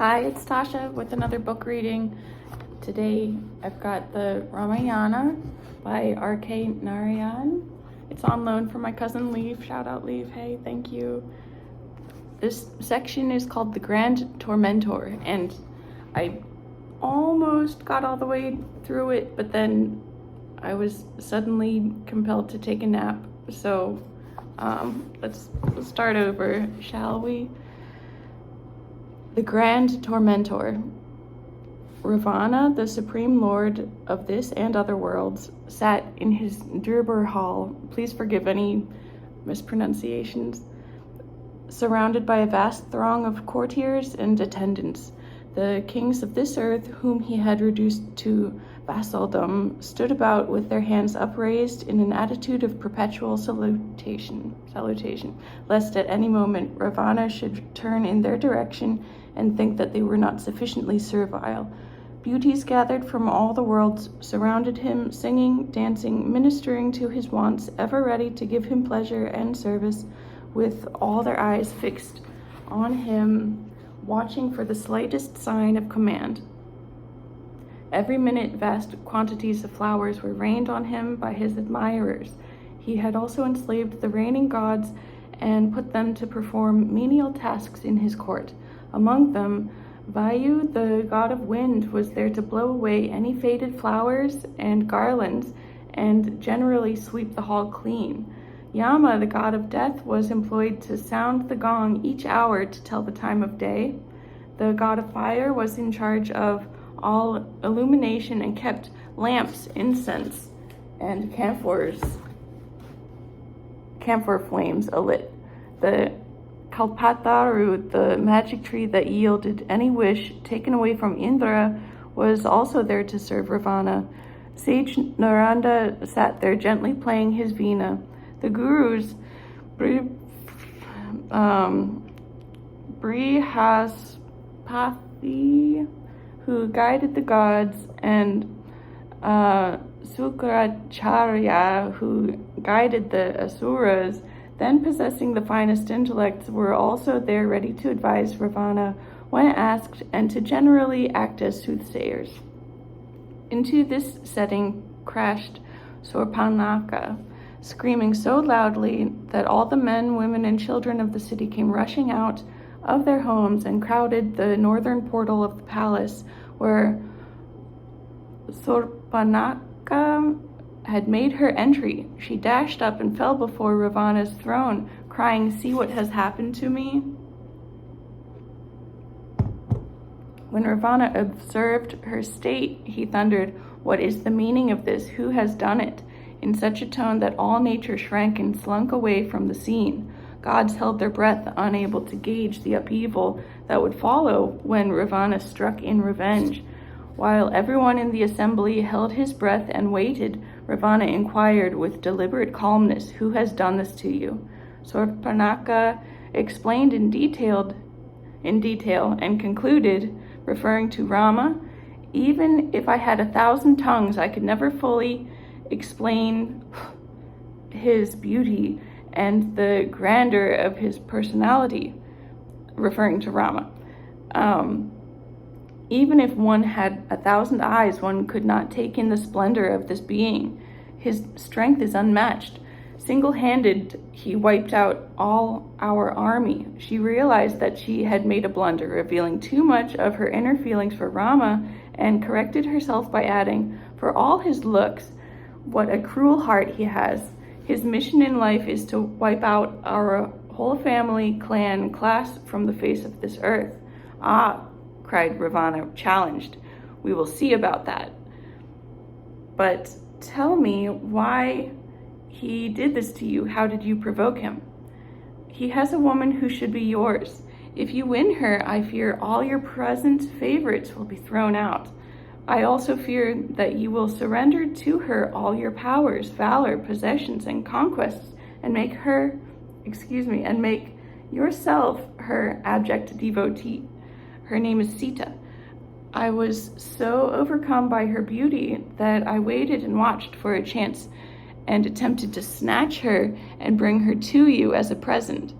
Hi, it's Tasha with another book reading. Today I've got the Ramayana by R.K. Narayan. It's on loan from my cousin Leaf. Shout out Leaf. Hey, thank you. This section is called the Grand Tormentor, and I almost got all the way through it, but then I was suddenly compelled to take a nap. So let's start over, shall we? The Grand Tormentor. Ravana, the supreme lord of this and other worlds, sat in his Durbar hall, please forgive any mispronunciations, surrounded by a vast throng of courtiers and attendants. The kings of this earth, whom he had reduced to vassaldom, stood about with their hands upraised in an attitude of perpetual salutation, lest at any moment Ravana should turn in their direction and think that they were not sufficiently servile. Beauties gathered from all the worlds surrounded him, singing, dancing, ministering to his wants, ever ready to give him pleasure and service, with all their eyes fixed on him, watching for the slightest sign of command. Every minute, vast quantities of flowers were rained on him by his admirers. He had also enslaved the reigning gods and put them to perform menial tasks in his court. Among them, Vayu, the god of wind, was there to blow away any faded flowers and garlands and generally sweep the hall clean. Yama, the god of death, was employed to sound the gong each hour to tell the time of day. The god of fire was in charge of all illumination and kept lamps, incense, and camphor flames alit. The Kalpataru, the magic tree that yielded any wish taken away from Indra, was also there to serve Ravana. Sage Naranda sat there gently playing his veena. The gurus, Brihaspati, who guided the gods, and Sukracharya, who guided the asuras, then possessing the finest intellects, were also there ready to advise Ravana when asked and to generally act as soothsayers. Into this setting crashed Sorpanaka, screaming so loudly that all the men, women, and children of the city came rushing out of their homes and crowded the northern portal of the palace, where Sorpanaka had made her entry. She dashed up and fell before Ravana's throne, crying, "See what has happened to me?" When Ravana observed her state, he thundered, "What is the meaning of this? Who has done it?" in such a tone that all nature shrank and slunk away from the scene. Gods held their breath, unable to gauge the upheaval that would follow when Ravana struck in revenge. While everyone in the assembly held his breath and waited, Ravana inquired with deliberate calmness, "Who has done this to you?" Sorpanaka explained in detail and concluded, referring to Rama, "Even if I had 1,000 tongues, I could never fully explain his beauty and the grandeur of his personality," referring to Rama. Even if one had 1,000 eyes, one could not take in the splendor of this being. His strength is unmatched. Single-handed, he wiped out all our army. She realized that she had made a blunder, revealing too much of her inner feelings for Rama, and corrected herself by adding, "For all his looks, what a cruel heart he has. His mission in life is to wipe out our whole family, clan, class from the face of this earth." "Ah," cried Ravana, challenged, "we will see about that. But tell me why he did this to you. How did you provoke him?" "He has a woman who should be yours. If you win her, I fear all your present favorites will be thrown out. I also fear that you will surrender to her all your powers, valor, possessions, and conquests, and make yourself her abject devotee. Her name is Sita. I was so overcome by her beauty that I waited and watched for a chance and attempted to snatch her and bring her to you as a present.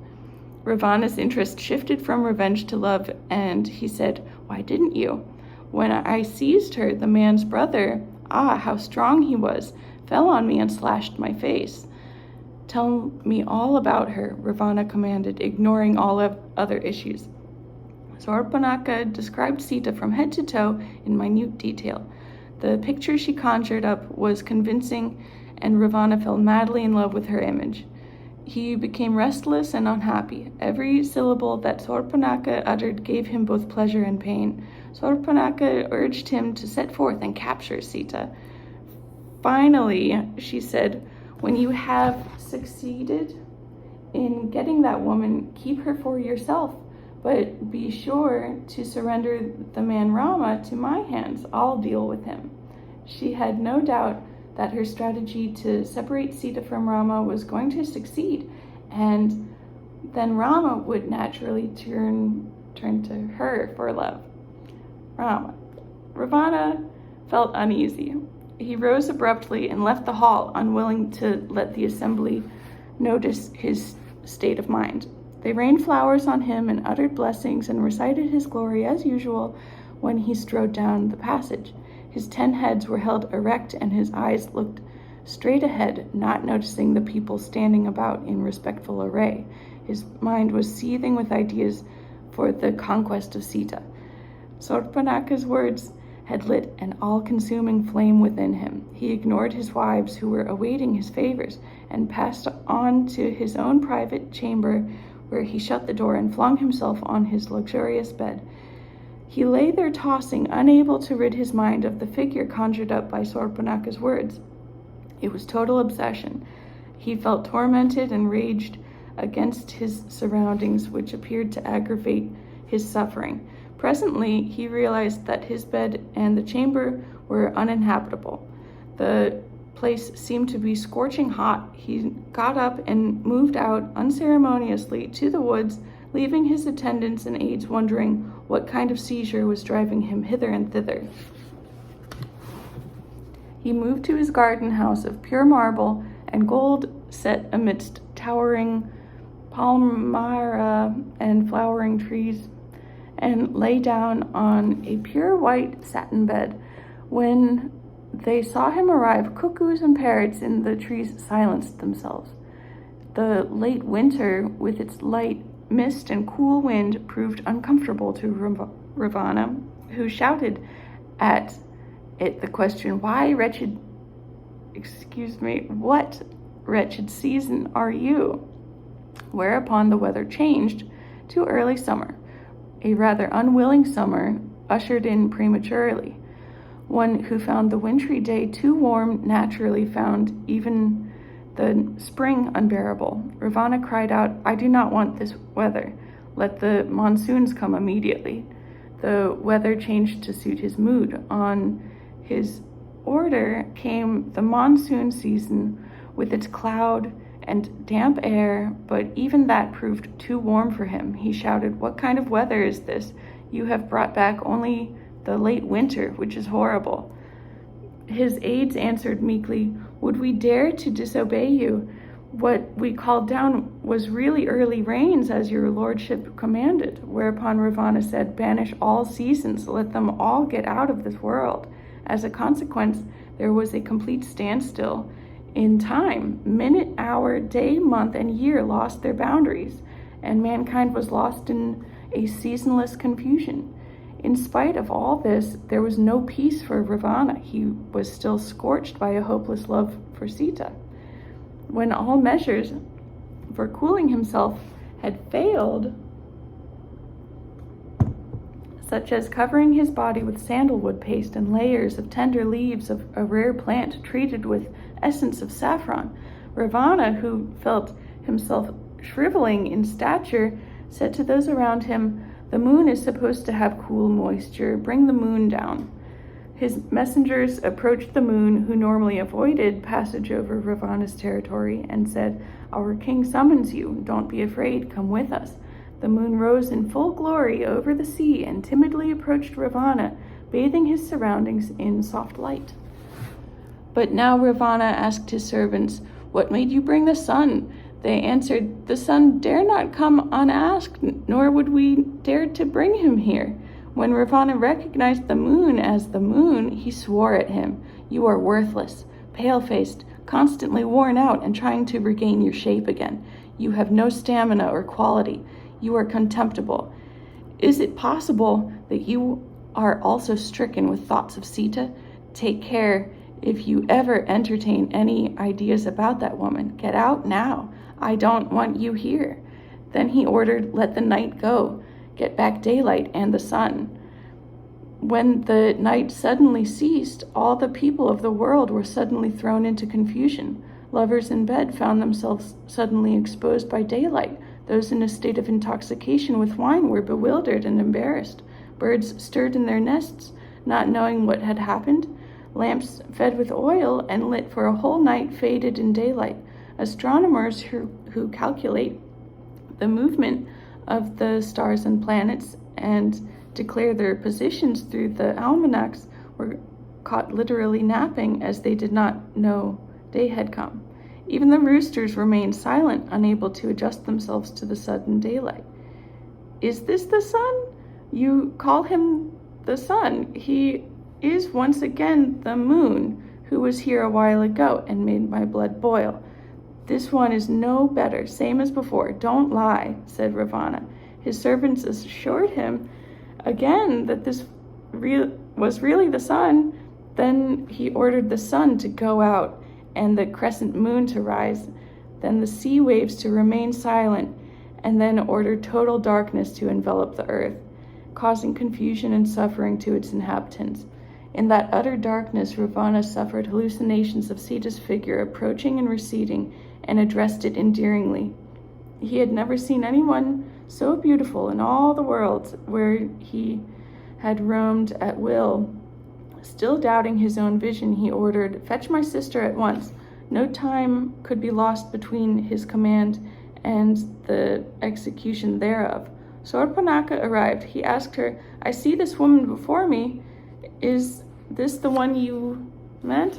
Ravana's interest shifted from revenge to love, and he said, "Why didn't you? When I seized her, the man's brother, how strong he was, fell on me and slashed my face." "Tell me all about her," Ravana commanded, ignoring all of other issues. Sorpanaka described Sita from head to toe in minute detail. The picture she conjured up was convincing, and Ravana fell madly in love with her image. He became restless and unhappy. Every syllable that Sorpanaka uttered gave him both pleasure and pain. Sorpanaka urged him to set forth and capture Sita. "Finally," she said, "when you have succeeded in getting that woman, keep her for yourself, but be sure to surrender the man Rama to my hands. I'll deal with him." She had no doubt that her strategy to separate Sita from Rama was going to succeed, and then Rama would naturally turn to her for love. Ravana felt uneasy. He rose abruptly and left the hall, unwilling to let the assembly notice his state of mind. They rained flowers on him and uttered blessings and recited his glory as usual when he strode down the passage. His 10 heads were held erect and his eyes looked straight ahead, not noticing the people standing about in respectful array. His mind was seething with ideas for the conquest of Sita. Sorpanaka's words had lit an all-consuming flame within him. He ignored his wives who were awaiting his favors and passed on to his own private chamber, where he shut the door and flung himself on his luxurious bed. He lay there tossing, unable to rid his mind of the figure conjured up by Sorpanaka's words. It was total obsession. He felt tormented and raged against his surroundings, which appeared to aggravate his suffering. Presently, he realized that his bed and the chamber were uninhabitable. The place seemed to be scorching hot. He got up and moved out unceremoniously to the woods, leaving his attendants and aides wondering what kind of seizure was driving him hither and thither. He moved to his garden house of pure marble and gold set amidst towering palmyra and flowering trees, and lay down on a pure white satin bed. When they saw him arrive, cuckoos and parrots in the trees silenced themselves. The late winter, with its light mist and cool wind, proved uncomfortable to Ravana, who shouted at it the question, what wretched season are you?" Whereupon the weather changed to early summer, a rather unwilling summer ushered in prematurely. One who found the wintry day too warm naturally found even the spring unbearable. Ravana cried out, "I do not want this weather. Let the monsoons come immediately." The weather changed to suit his mood. On his order came the monsoon season with its cloud and damp air, but even that proved too warm for him. He shouted, "What kind of weather is this? You have brought back only the late winter, which is horrible." His aides answered meekly, "Would we dare to disobey you? What we called down was really early rains, as your lordship commanded." Whereupon Ravana said, "Banish all seasons, let them all get out of this world." As a consequence, there was a complete standstill in time. Minute, hour, day, month, and year lost their boundaries, and mankind was lost in a seasonless confusion. In spite of all this, there was no peace for Ravana. He was still scorched by a hopeless love for Sita. When all measures for cooling himself had failed, such as covering his body with sandalwood paste and layers of tender leaves of a rare plant treated with essence of saffron, Ravana, who felt himself shriveling in stature, said to those around him, "The moon is supposed to have cool moisture. Bring the moon down." His messengers approached the moon, who normally avoided passage over Ravana's territory, and said, "Our king summons you. Don't be afraid. Come with us." The moon rose in full glory over the sea and timidly approached Ravana, bathing his surroundings in soft light. But now Ravana asked his servants, "What made you bring the sun? They answered, "The sun dare not come unasked, nor would we dare to bring him here." When Ravana recognized the moon as the moon, he swore at him. "You are worthless, pale-faced, constantly worn out and trying to regain your shape again. You have no stamina or quality. You are contemptible. Is it possible that you are also stricken with thoughts of Sita? Take care if you ever entertain any ideas about that woman. Get out now. I don't want you here." Then he ordered, "Let the night go. Get back daylight and the sun." When the night suddenly ceased, all the people of the world were suddenly thrown into confusion. Lovers in bed found themselves suddenly exposed by daylight. Those in a state of intoxication with wine were bewildered and embarrassed. Birds stirred in their nests, not knowing what had happened. Lamps fed with oil and lit for a whole night faded in daylight. Astronomers who calculate the movement of the stars and planets and declare their positions through the almanacs were caught literally napping, as they did not know day had come. Even the roosters remained silent, unable to adjust themselves to the sudden daylight. "Is this the sun? You call him the sun. He is once again the moon, who was here a while ago and made my blood boil. This one is no better, same as before. Don't lie," said Ravana. His servants assured him again that this was really the sun. Then he ordered the sun to go out and the crescent moon to rise, then the sea waves to remain silent, and then ordered total darkness to envelop the earth, causing confusion and suffering to its inhabitants. In that utter darkness, Ravana suffered hallucinations of Sita's figure approaching and receding, and addressed it endearingly. He had never seen anyone so beautiful in all the worlds where he had roamed at will. Still doubting his own vision, he ordered, "Fetch my sister at once." No time could be lost between his command and the execution thereof. Sorpanaka arrived. He asked her, "I see this woman before me. Is this the one you meant?"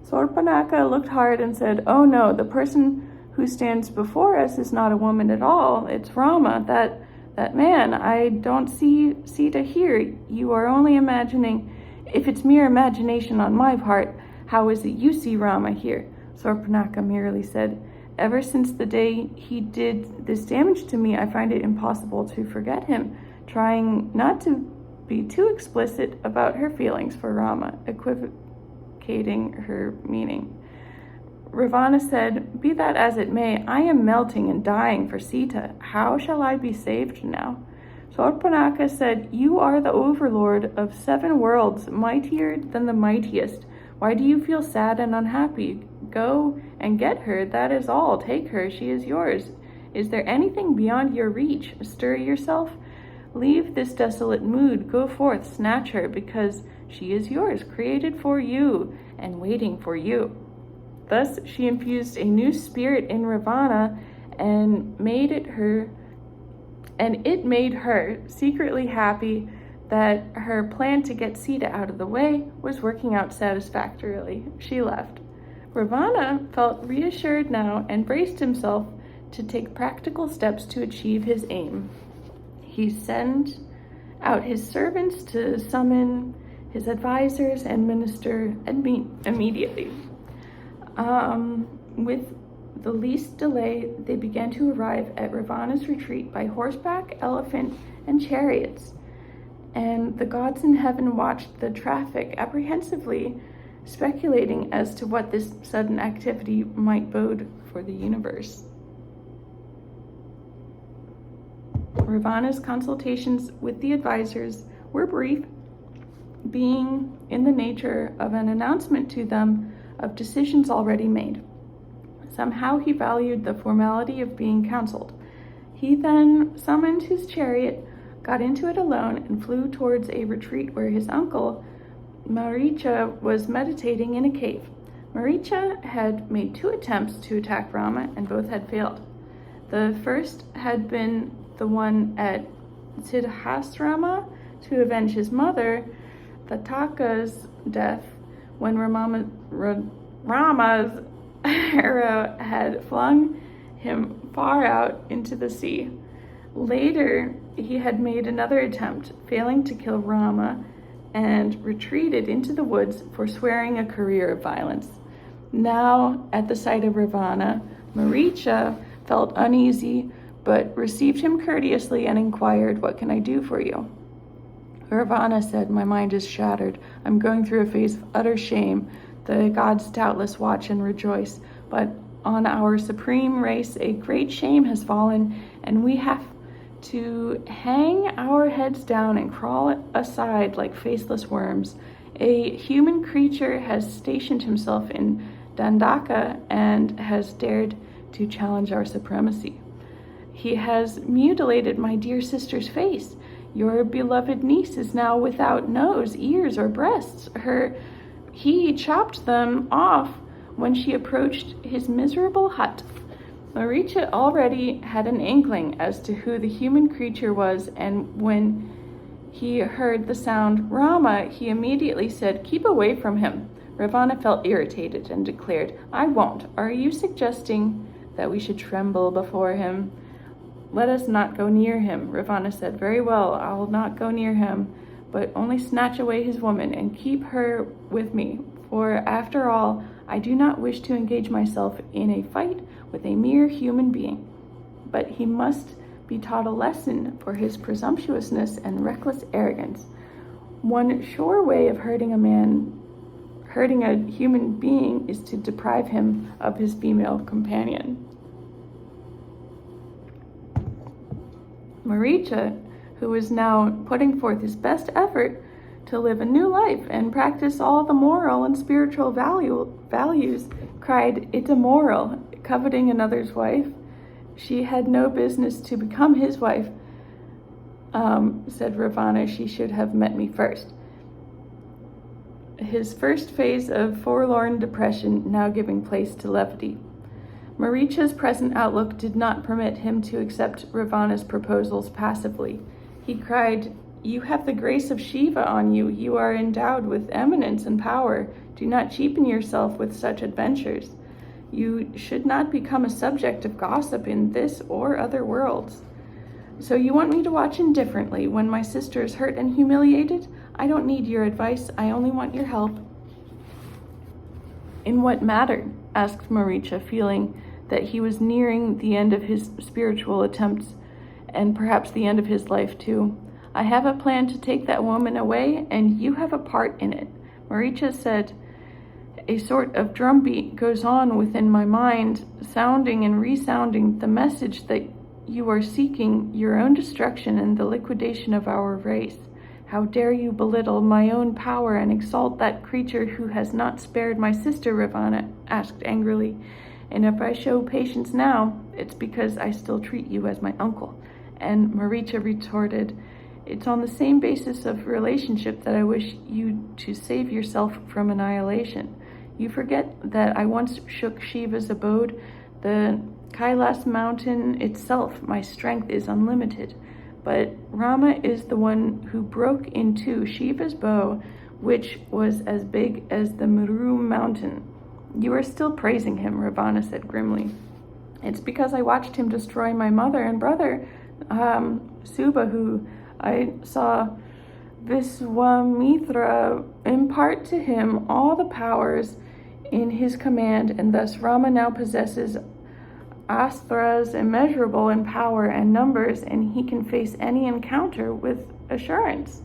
Sorpanaka looked hard and said, "Oh no, the person who stands before us is not a woman at all. It's Rama, that man. I don't see Sita here. You are only imagining. If it's mere imagination on my part, how is it you see Rama here?" Sorpanaka merely said, "Ever since the day he did this damage to me, I find it impossible to forget him," trying not to be too explicit about her feelings for Rama, equivocating her meaning. Ravana said, "Be that as it may, I am melting and dying for Sita. How shall I be saved now?" Sorpanaka said, "You are the overlord of 7 worlds, mightier than the mightiest. Why do you feel sad and unhappy? Go and get her, that is all. Take her, she is yours. Is there anything beyond your reach? Stir yourself. Leave this desolate mood. Go forth, snatch her, because she is yours, created for you and waiting for you." Thus she infused a new spirit in Ravana, and it made her secretly happy that her plan to get Sita out of the way was working out satisfactorily. She left. Ravana felt reassured now and braced himself to take practical steps to achieve his aim. He sent out his servants to summon his advisors and minister immediately. With the least delay, they began to arrive at Ravana's retreat by horseback, elephant, and chariots. And the gods in heaven watched the traffic apprehensively, speculating as to what this sudden activity might bode for the universe. Ravana's consultations with the advisors were brief, being in the nature of an announcement to them of decisions already made. Somehow he valued the formality of being counseled. He then summoned his chariot, got into it alone, and flew towards a retreat where his uncle, Maricha, was meditating in a cave. Maricha had made 2 attempts to attack Rama, and both had failed. The first had been the one at Siddhasrama to avenge his mother, Tataka's death, when Rama's arrow had flung him far out into the sea. Later, he had made another attempt, failing to kill Rama, and retreated into the woods, forswearing a career of violence. Now, at the sight of Ravana, Maricha felt uneasy, but received him courteously and inquired, "What can I do for you?" Ravana said, "My mind is shattered. I'm going through a phase of utter shame. The gods doubtless watch and rejoice, but on our supreme race a great shame has fallen, and we have to hang our heads down and crawl aside like faceless worms. A human creature has stationed himself in Dandaka and has dared to challenge our supremacy. He has mutilated my dear sister's face. Your beloved niece is now without nose, ears, or breasts. He chopped them off when she approached his miserable hut." Maricha already had an inkling as to who the human creature was, and when he heard the sound Rama, he immediately said, "Keep away from him." Ravana felt irritated and declared, "I won't. Are you suggesting that we should tremble before him?" "Let us not go near him." Ravana said, "Very well, I will not go near him, but only snatch away his woman and keep her with me. For after all, I do not wish to engage myself in a fight with a mere human being. But he must be taught a lesson for his presumptuousness and reckless arrogance. One sure way of hurting a human being is to deprive him of his female companion." Maricha, who was now putting forth his best effort to live a new life and practice all the moral and spiritual values, cried, "It's immoral, coveting another's wife. She had no business to become his wife," said Ravana. "She should have met me first." His first phase of forlorn depression now giving place to levity. Maricha's present outlook did not permit him to accept Ravana's proposals passively. He cried, "You have the grace of Shiva on you. You are endowed with eminence and power. Do not cheapen yourself with such adventures. You should not become a subject of gossip in this or other worlds. So you want me to watch indifferently when my sister is hurt and humiliated? I don't need your advice. I only want your help." "In what matter?" asked Maricha, feeling that he was nearing the end of his spiritual attempts and perhaps the end of his life too. "I have a plan to take that woman away, and you have a part in it." Maricha said, "A sort of drumbeat goes on within my mind, sounding and resounding the message that you are seeking your own destruction and the liquidation of our race. How dare you belittle my own power and exalt that creature who has not spared my sister?" Ravana asked angrily. "And if I show patience now, it's because I still treat you as my uncle." And Maricha retorted, "It's on the same basis of relationship that I wish you to save yourself from annihilation. You forget that I once shook Shiva's abode, the Kailas mountain itself. My strength is unlimited. But Rama is the one who broke into Shiva's bow, which was as big as the Meru mountain." "You are still praising him," Ravana said grimly. "It's because I watched him destroy my mother and brother, Subha, who I saw Viswamitra impart to him all the powers in his command, and thus Rama now possesses astras immeasurable in power and numbers, and he can face any encounter with assurance.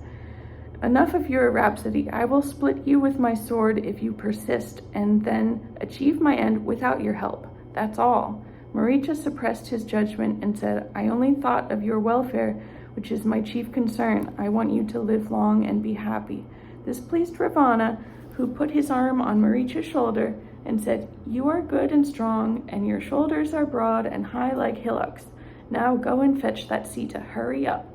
Enough of your rhapsody. I will split you with my sword if you persist, and then achieve my end without your help. That's all." Maricha suppressed his judgment and said, "I only thought of your welfare, which is my chief concern. I want you to live long and be happy." This pleased Ravana, who put his arm on Maricha's shoulder and said, "You are good and strong, and your shoulders are broad and high like hillocks. Now go and fetch that Sita. Hurry up.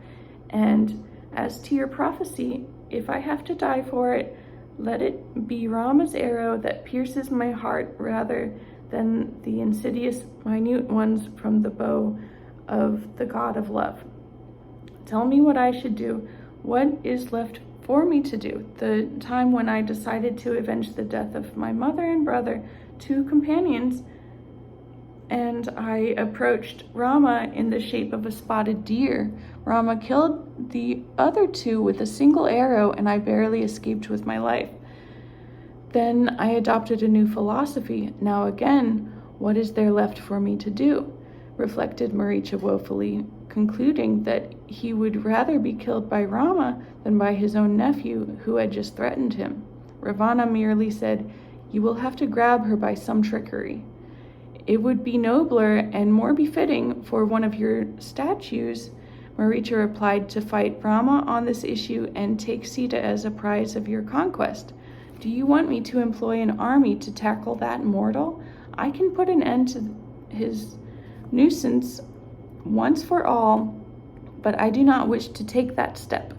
And as to your prophecy, if I have to die for it, let it be Rama's arrow that pierces my heart rather than the insidious, minute ones from the bow of the god of love. Tell me what I should do. What is left for me to do? The time when I decided to avenge the death of my mother and brother two companions, and I approached Rama in the shape of a spotted deer. Rama killed the other two with a single arrow, and I barely escaped with my life. Then I adopted a new philosophy. Now again, what is there left for me to do? Reflected Maricha woefully, concluding that he would rather be killed by Rama than by his own nephew, who had just threatened him. Ravana merely said, "You will have to grab her by some trickery. It would be nobler and more befitting for one of your statues," Maricha replied, "to fight Rama on this issue and take Sita as a prize of your conquest. Do you want me to employ an army to tackle that mortal? I can put an end to his nuisance once for all, but I do not wish to take that step.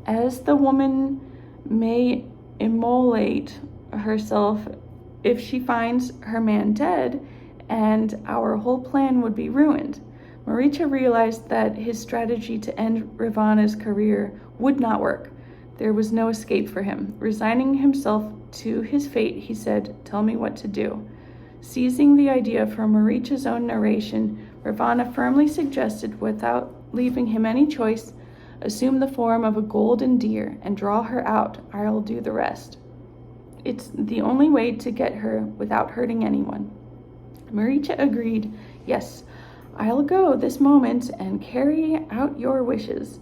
As the woman may immolate herself if she finds her man dead, and our whole plan would be ruined." Maricha realized that his strategy to end Ravana's career would not work. There was no escape for him. Resigning himself to his fate, he said, "Tell me what to do." Seizing the idea from Maricha's own narration, Ravana firmly suggested, without leaving him any choice, "Assume the form of a golden deer and draw her out. I'll do the rest. It's the only way to get her without hurting anyone." Maricha agreed. "Yes, I'll go this moment and carry out your wishes."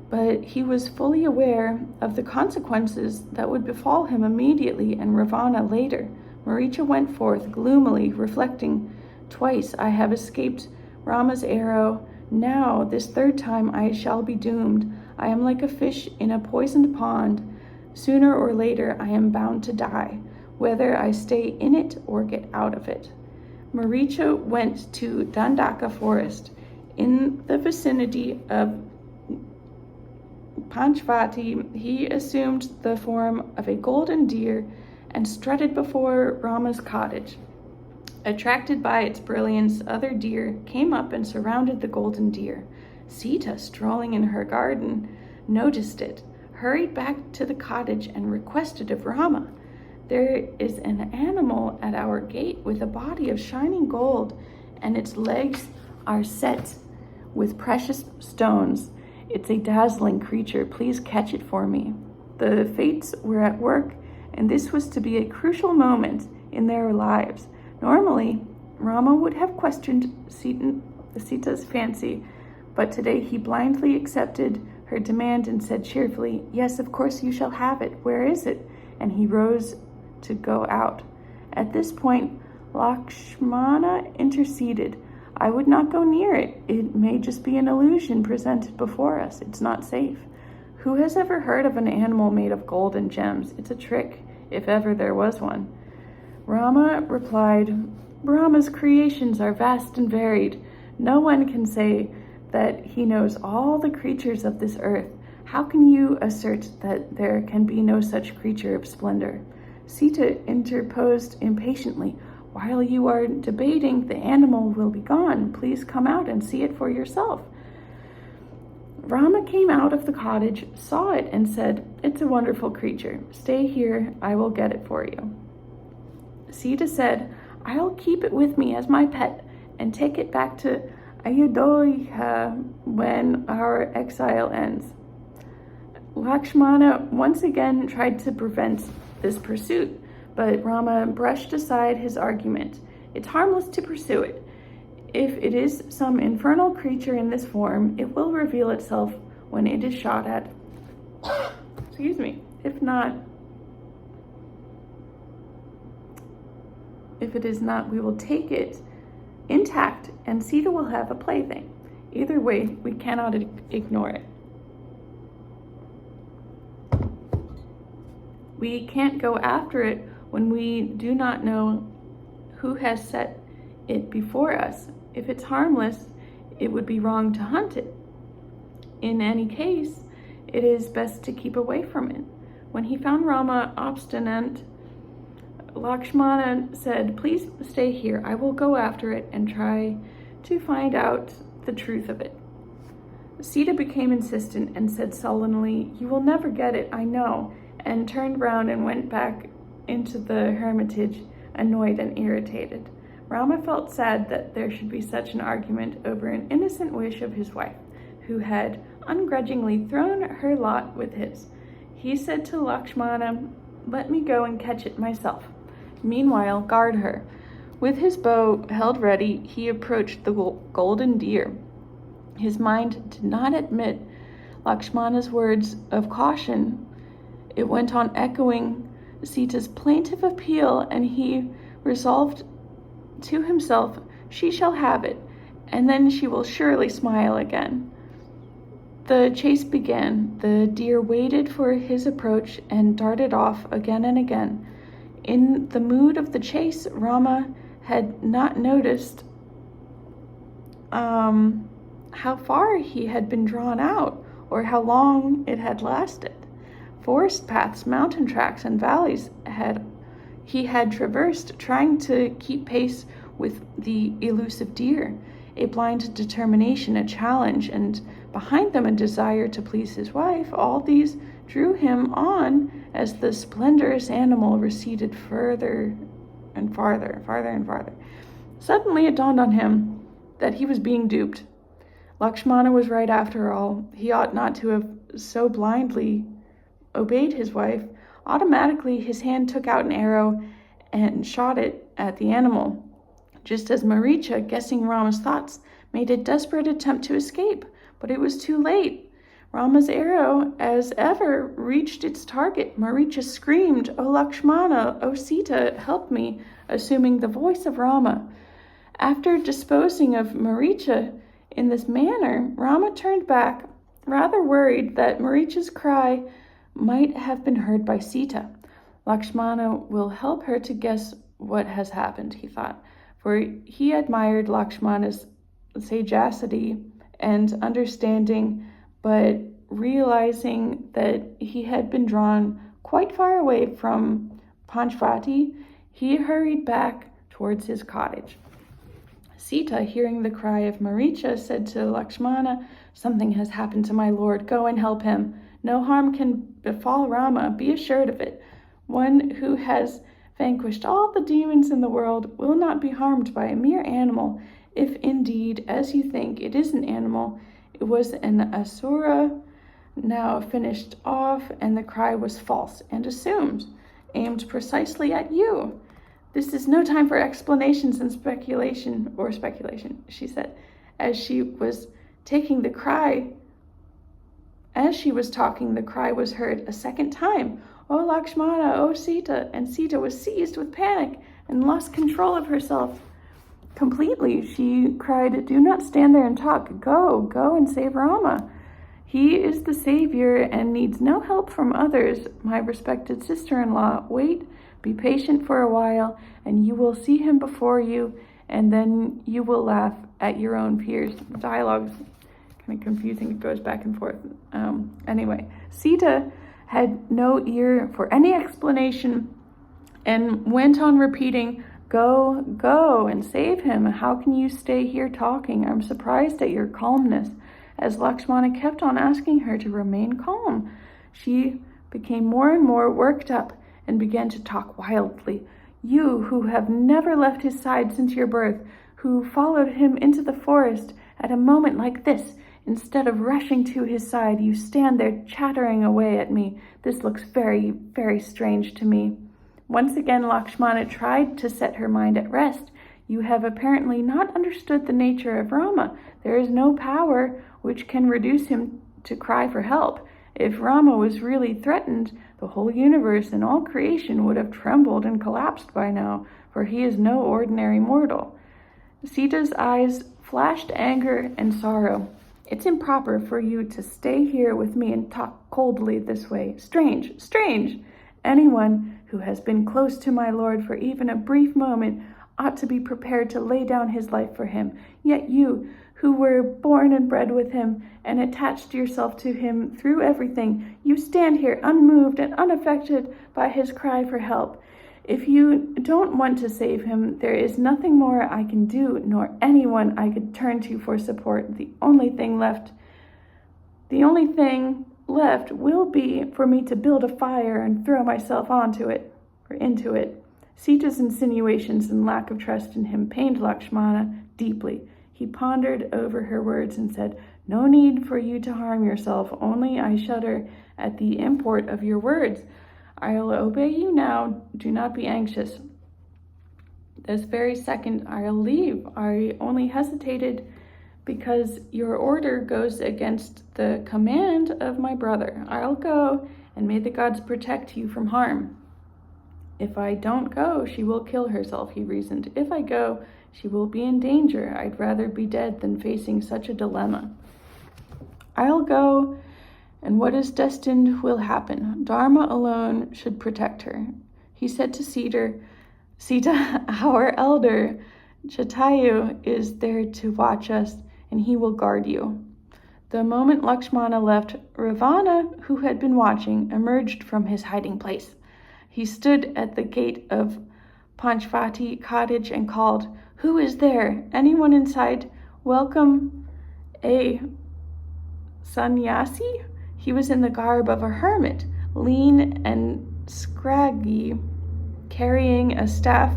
But he was fully aware of the consequences that would befall him immediately and Ravana later. Maricha went forth gloomily, reflecting, "Twice I have escaped Rama's arrow. Now, this third time, I shall be doomed. I am like a fish in a poisoned pond. Sooner or later, I am bound to die, whether I stay in it or get out of it." Maricha went to Dandaka forest in the vicinity of Panchvati. He assumed the form of a golden deer and strutted before Rama's cottage. Attracted by its brilliance, other deer came up and surrounded the golden deer. Sita, strolling in her garden, noticed it, hurried back to the cottage, and requested of Rama, "There is an animal at our gate with a body of shining gold, and its legs are set with precious stones. It's a dazzling creature. Please catch it for me." The fates were at work, and this was to be a crucial moment in their lives. Normally, Rama would have questioned Sita's fancy, but today he blindly accepted her demand and said cheerfully, "Yes, of course you shall have it. Where is it?" And he rose to go out. At this point, Lakshmana interceded. "I would not go near it. It may just be an illusion presented before us. It's not safe. Who has ever heard of an animal made of gold and gems? It's a trick, if ever there was one." Rama replied, "Brahma's creations are vast and varied. No one can say that he knows all the creatures of this earth. How can you assert that there can be no such creature of splendor?" Sita interposed impatiently. "While you are debating, the animal will be gone. Please come out and see it for yourself." Rama came out of the cottage, saw it, and said, "It's a wonderful creature. Stay here, I will get it for you." Sita said, "I'll keep it with me as my pet and take it back to Ayodhya when our exile ends." Lakshmana once again tried to prevent this pursuit, but Rama brushed aside his argument. "It's harmless to pursue it. If it is some infernal creature in this form, it will reveal itself when it is shot at. Excuse me. If it is not, we will take it intact, and Sita will have a plaything. Either way, we cannot ignore it. We can't go after it when we do not know who has set it before us. If it's harmless, it would be wrong to hunt it. In any case, it is best to keep away from it." When he found Rama obstinate, Lakshmana said, "Please stay here. I will go after it and try to find out the truth of it." Sita became insistent and said sullenly, "You will never get it, I know," and turned round and went back into the hermitage annoyed and irritated. Rama felt sad that there should be such an argument over an innocent wish of his wife, who had ungrudgingly thrown her lot with his. He said to Lakshmana, "Let me go and catch it myself. Meanwhile, guard her." With his bow held ready, he approached the golden deer. His mind did not admit Lakshmana's words of caution. It went on echoing Sita's plaintive appeal, and he resolved to himself, "She shall have it, and then she will surely smile again." The chase began. The deer waited for his approach and darted off again and again. In the mood of the chase, Rama had not noticed how far he had been drawn out or how long it had lasted. Forest paths, mountain tracks, and valleys he had traversed, trying to keep pace with the elusive deer. A blind determination, a challenge, and behind them a desire to please his wife, all these drew him on as the splendorous animal receded further and farther. Suddenly it dawned on him that he was being duped. Lakshmana was right after all. He ought not to have so blindly obeyed his wife. Automatically, his hand took out an arrow and shot it at the animal, just as Maricha, guessing Rama's thoughts, made a desperate attempt to escape, but it was too late. Rama's arrow, as ever, reached its target. Maricha screamed, "O Lakshmana, O Sita, help me," assuming the voice of Rama. After disposing of Maricha in this manner, Rama turned back, rather worried that Maricha's cry might have been heard by Sita. Lakshmana will help her to guess what has happened, he thought, for he admired Lakshmana's sagacity and understanding, but realizing that he had been drawn quite far away from Panchvati, he hurried back towards his cottage. Sita, hearing the cry of Maricha, said to Lakshmana, "Something has happened to my lord. Go and help him. No harm can befall Rama, be assured of it. One who has vanquished all the demons in the world will not be harmed by a mere animal, if indeed, as you think, it is an animal. It was an asura, now finished off, and the cry was false and assumed, aimed precisely at you. This is no time for explanations and speculation, she said, as she was talking, the cry was heard a second time. "O Lakshmana, O Sita," and Sita was seized with panic and lost control of herself completely. She cried, "Do not stand there and talk. Go and save Rama. He is the savior and needs no help from others. My respected sister-in-law, wait, be patient for a while, and you will see him before you, and then you will laugh at your own fears." The dialogue's kind of confusing. It goes back and forth. Anyway, Sita had no ear for any explanation and went on repeating, Go and save him. How can you stay here talking? I'm surprised at your calmness." As Lakshmana kept on asking her to remain calm, she became more and more worked up and began to talk wildly. "You who have never left his side since your birth, who followed him into the forest at a moment like this, instead of rushing to his side, you stand there chattering away at me. This looks very, very strange to me." Once again, Lakshmana tried to set her mind at rest. "You have apparently not understood the nature of Rama. There is no power which can reduce him to cry for help. If Rama was really threatened, the whole universe and all creation would have trembled and collapsed by now, for he is no ordinary mortal." Sita's eyes flashed anger and sorrow. "It's improper for you to stay here with me and talk coldly this way. Strange. Anyone who has been close to my lord for even a brief moment ought to be prepared to lay down his life for him. Yet you, who were born and bred with him and attached yourself to him through everything, you stand here unmoved and unaffected by his cry for help. If you don't want to save him, there is nothing more I can do, nor anyone I could turn to for support. The only thing left will be for me to build a fire and throw myself into it. Sita's insinuations and lack of trust in him pained Lakshmana deeply. He pondered over her words and said, "No need for you to harm yourself, only I shudder at the import of your words. I'll obey you now, do not be anxious. This very second I'll leave. I only hesitated because your order goes against the command of my brother. I'll go, and may the gods protect you from harm." "If I don't go, she will kill herself," he reasoned. "If I go, she will be in danger. I'd rather be dead than facing such a dilemma. I'll go, and what is destined will happen. Dharma alone should protect her." He said to Sita, "Our elder, Jatayu, is there to watch us, and he will guard you." The moment Lakshmana left, Ravana, who had been watching, emerged from his hiding place. He stood at the gate of Panchvati cottage and called, "Who is there? Anyone inside? Welcome a sannyasi?" He was in the garb of a hermit, lean and scraggy, carrying a staff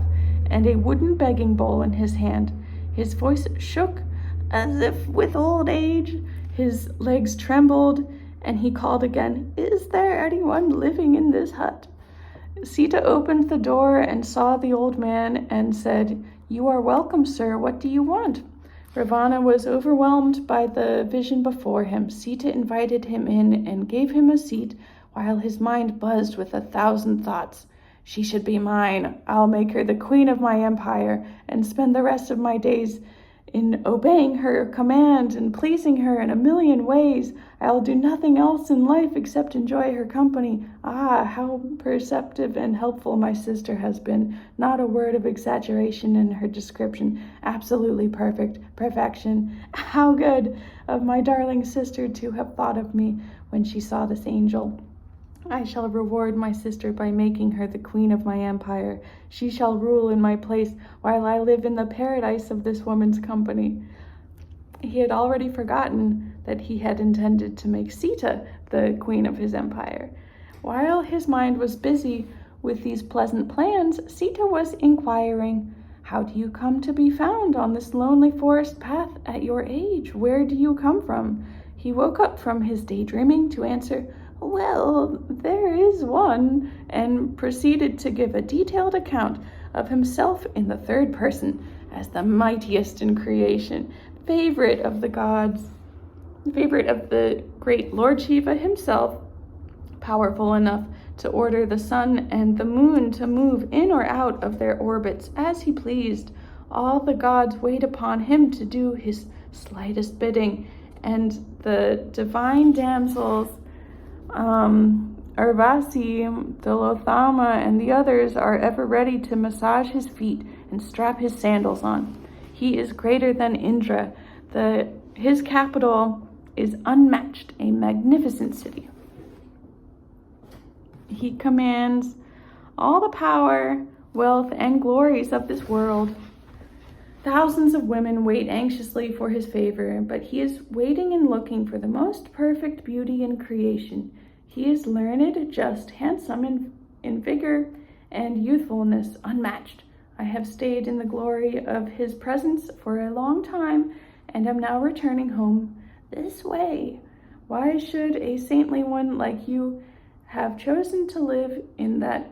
and a wooden begging bowl in his hand. His voice shook as if with old age. His legs trembled, and he called again, "Is there anyone living in this hut?" Sita opened the door and saw the old man and said, "You are welcome, sir. What do you want?" Ravana was overwhelmed by the vision before him. Sita invited him in and gave him a seat while his mind buzzed with 1,000 thoughts. "She should be mine. I'll make her the queen of my empire and spend the rest of my days in obeying her command and pleasing her in a million ways. I'll do nothing else in life except enjoy her company." Ah, how perceptive and helpful my sister has been. Not a word of exaggeration in her description. Absolutely perfection. How good of my darling sister to have thought of me when she saw this angel. I shall reward my sister by making her the queen of my empire. She shall rule in my place while I live in the paradise of this woman's company. He had already forgotten that he had intended to make Sita the queen of his empire. While his mind was busy with these pleasant plans, Sita was inquiring, "How do you come to be found on this lonely forest path at your age? Where do you come from?" He woke up from his daydreaming to answer, "Well, there is one," and proceeded to give a detailed account of himself in the third person as the mightiest in creation, favorite of the gods, favorite of the great Lord Shiva himself, powerful enough to order the sun and the moon to move in or out of their orbits as he pleased. All the gods wait upon him to do his slightest bidding, and the divine damsels, Urvasi, Tilottama, and the others are ever ready to massage his feet and strap his sandals on. He is greater than Indra. His capital is unmatched, a magnificent city. He commands all the power, wealth, and glories of this world. Thousands of women wait anxiously for his favor, but he is waiting and looking for the most perfect beauty in creation. He is learned, just, handsome, in vigor and youthfulness unmatched. I have stayed in the glory of his presence for a long time, and am now returning home this way. Why should a saintly one like you have chosen to live in that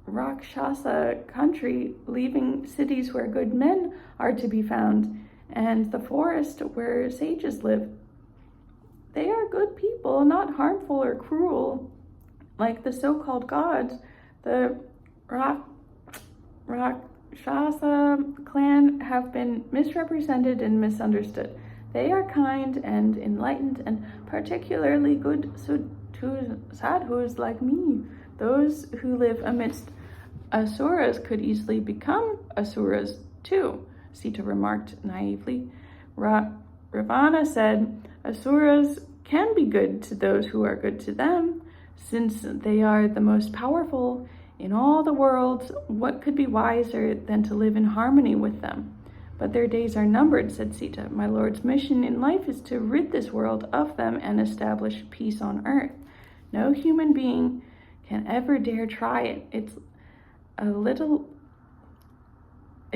Rakshasa country, leaving cities where good men are to be found, and the forest where sages live? They are good people, not harmful or cruel, like the so-called gods. The Rakshasa clan have been misrepresented and misunderstood. They are kind and enlightened, and particularly good to sadhus like me. Those who live amidst asuras could easily become asuras too, Sita remarked naively. Ravana said, "Asuras can be good to those who are good to them. Since they are the most powerful in all the world, what could be wiser than to live in harmony with them?" "But their days are numbered," said Sita. "My Lord's mission in life is to rid this world of them and establish peace on earth. No human being can ever dare try it. It's a little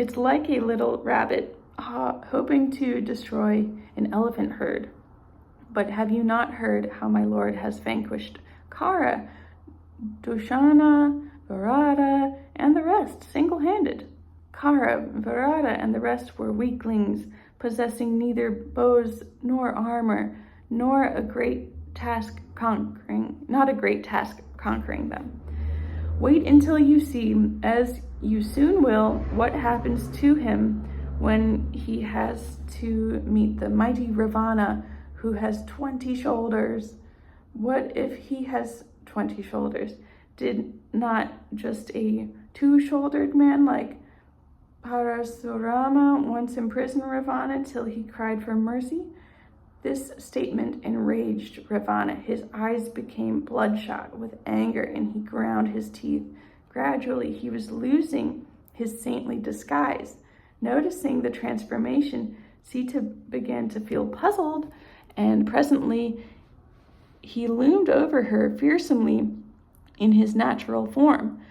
It's like a little rabbit hoping to destroy an elephant herd. But have you not heard how my lord has vanquished Kara, Dushana, Virata, and the rest single-handed? Kara, Virata, and the rest were weaklings, possessing neither bows nor armor, nor a great task conquering them. Wait until you see, as you soon will, what happens to him when he has to meet the mighty Ravana, who has 20 shoulders. What if he has 20 shoulders? Did not just a 2-shouldered man like Parasurama once imprison Ravana till he cried for mercy? This statement enraged Ravana. His eyes became bloodshot with anger, and he ground his teeth. Gradually, he was losing his saintly disguise. Noticing the transformation, Sita began to feel puzzled, and presently he loomed over her fearsomely in his natural form.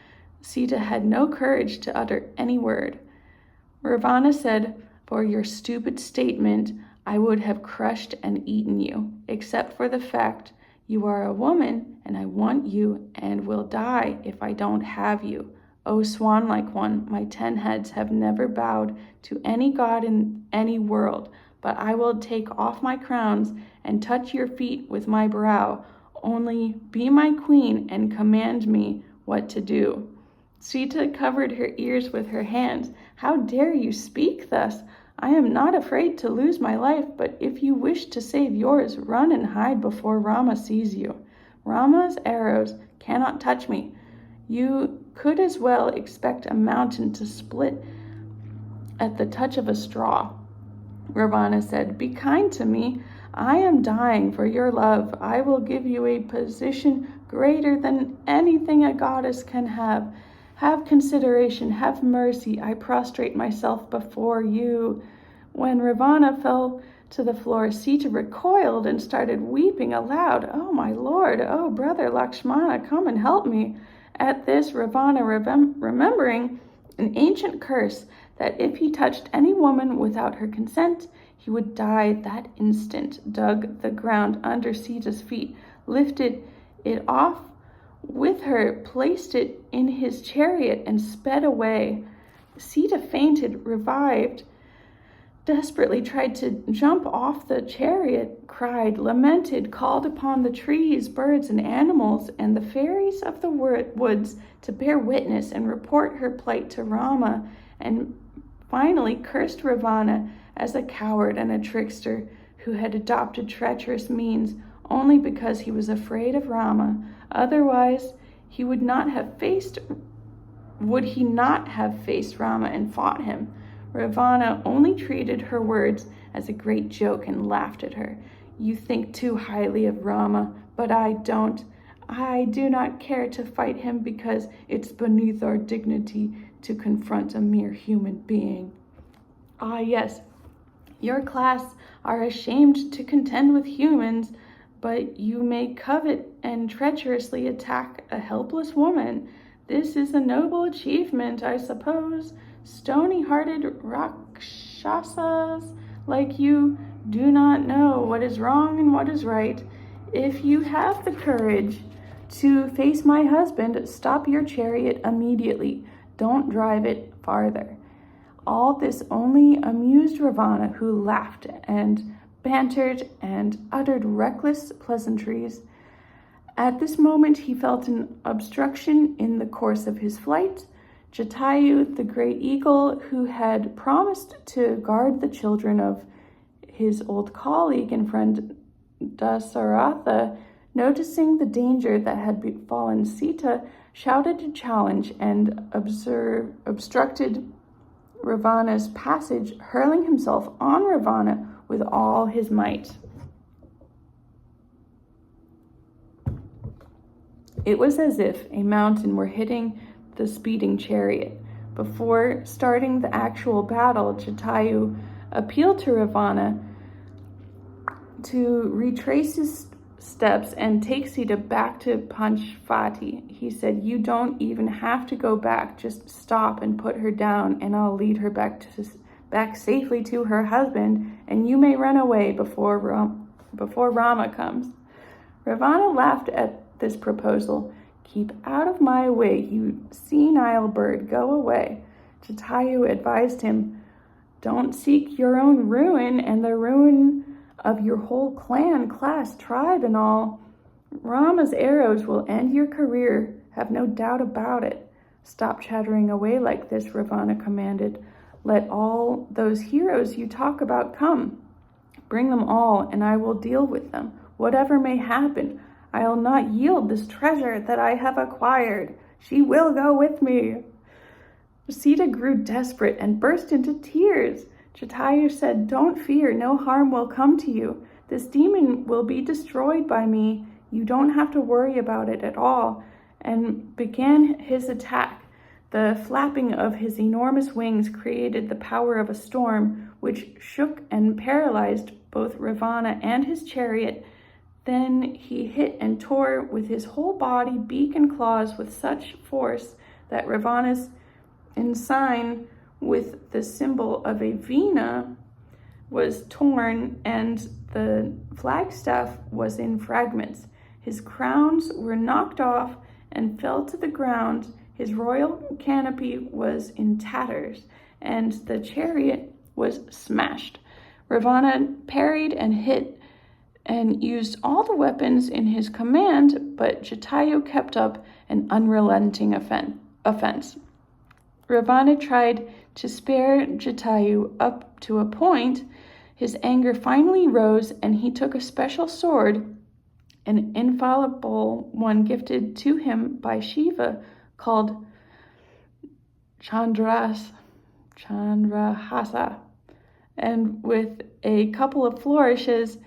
Sita had no courage to utter any word. Ravana said, "For your stupid statement, I would have crushed and eaten you, except for the fact you are a woman, and I want you and will die if I don't have you. O swan-like one, my 10 heads have never bowed to any god in any world, but I will take off my crowns and touch your feet with my brow. Only be my queen and command me what to do." Sita covered her ears with her hands. "How dare you speak thus? I am not afraid to lose my life, but if you wish to save yours, run and hide before Rama sees you. Rama's arrows cannot touch me. You could as well expect a mountain to split at the touch of a straw." Ravana said, "Be kind to me. I am dying for your love. I will give you a position greater than anything a goddess can have. Have consideration, have mercy. I prostrate myself before you." When Ravana fell to the floor, Sita recoiled and started weeping aloud. "Oh, my lord, oh, brother Lakshmana, come and help me." At this, Ravana, remembering an ancient curse that if he touched any woman without her consent, he would die that instant, dug the ground under Sita's feet, lifted it off with her, placed it in his chariot, and sped away. Sita fainted, revived, desperately tried to jump off the chariot, cried, lamented, called upon the trees, birds, and animals, and the fairies of the woods to bear witness and report her plight to Rama, and finally cursed Ravana as a coward and a trickster who had adopted treacherous means only because he was afraid of Rama. Otherwise, would he not have faced Rama and fought him? Ravana only treated her words as a great joke and laughed at her. "You think too highly of Rama, but I don't. I do not care to fight him because it's beneath our dignity to confront a mere human being." "Ah, yes, your class are ashamed to contend with humans, but you may covet and treacherously attack a helpless woman. This is a noble achievement, I suppose. Stony-hearted Rakshasas like you do not know what is wrong and what is right. If you have the courage to face my husband, stop your chariot immediately. Don't drive it farther." All this only amused Ravana, who laughed and bantered and uttered reckless pleasantries. At this moment, he felt an obstruction in the course of his flight. Jatayu, the great eagle, who had promised to guard the children of his old colleague and friend Dasaratha, noticing the danger that had befallen Sita, shouted a challenge and obstructed Ravana's passage, hurling himself on Ravana with all his might. It was as if a mountain were hitting the speeding chariot. Before starting the actual battle, Jatayu appealed to Ravana to retrace his steps and take Sita back to Panchvati. He said, "You don't even have to go back. Just stop and put her down, and I'll lead her back safely to her husband, and you may run away before Rama comes." Ravana laughed at this proposal. "Keep out of my way, you senile bird. Go away." Jatayu advised him, "Don't seek your own ruin and the ruin of your whole clan, class, tribe, and all. Rama's arrows will end your career, have no doubt about it." "Stop chattering away like this," Ravana commanded. "Let all those heroes you talk about come. Bring them all, and I will deal with them. Whatever may happen, I'll not yield this treasure that I have acquired. She will go with me." Sita grew desperate and burst into tears. Jatayu said, "Don't fear, no harm will come to you. This demon will be destroyed by me. You don't have to worry about it at all," and began his attack. The flapping of his enormous wings created the power of a storm, which shook and paralyzed both Ravana and his chariot. Then he hit and tore with his whole body, beak and claws, with such force that Ravana's ensign with the symbol of a veena was torn, and the flagstaff was in fragments. His crowns were knocked off and fell to the ground. His royal canopy was in tatters, and the chariot was smashed. Ravana parried and hit and used all the weapons in his command, but Jatayu kept up an unrelenting offense. Ravana tried to spare Jatayu up to a point. His anger finally rose, and he took a special sword, an infallible one gifted to him by Shiva, called Chandrahasa, and with a couple of flourishes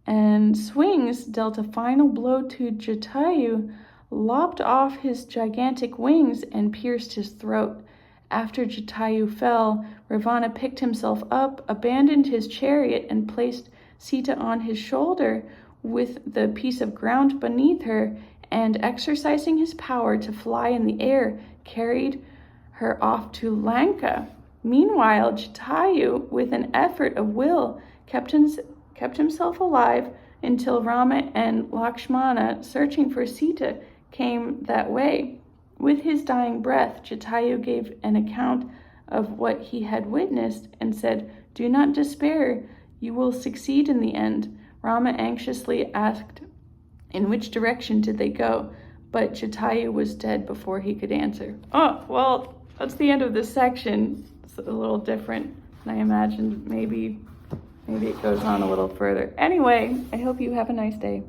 and swings dealt a final blow to Jatayu, lopped off his gigantic wings, and pierced his throat. After Jatayu fell, Ravana picked himself up, abandoned his chariot, and placed Sita on his shoulder with the piece of ground beneath her, and exercising his power to fly in the air, carried her off to Lanka. Meanwhile, Jatayu, with an effort of will, kept himself alive until Rama and Lakshmana, searching for Sita, came that way. With his dying breath, Jatayu gave an account of what he had witnessed and said, "Do not despair, you will succeed in the end." Rama anxiously asked, in which direction did they go? But Jatayu was dead before he could answer. Oh, well, that's the end of this section. It's a little different than I imagined. Maybe it goes on a little further. Anyway, I hope you have a nice day.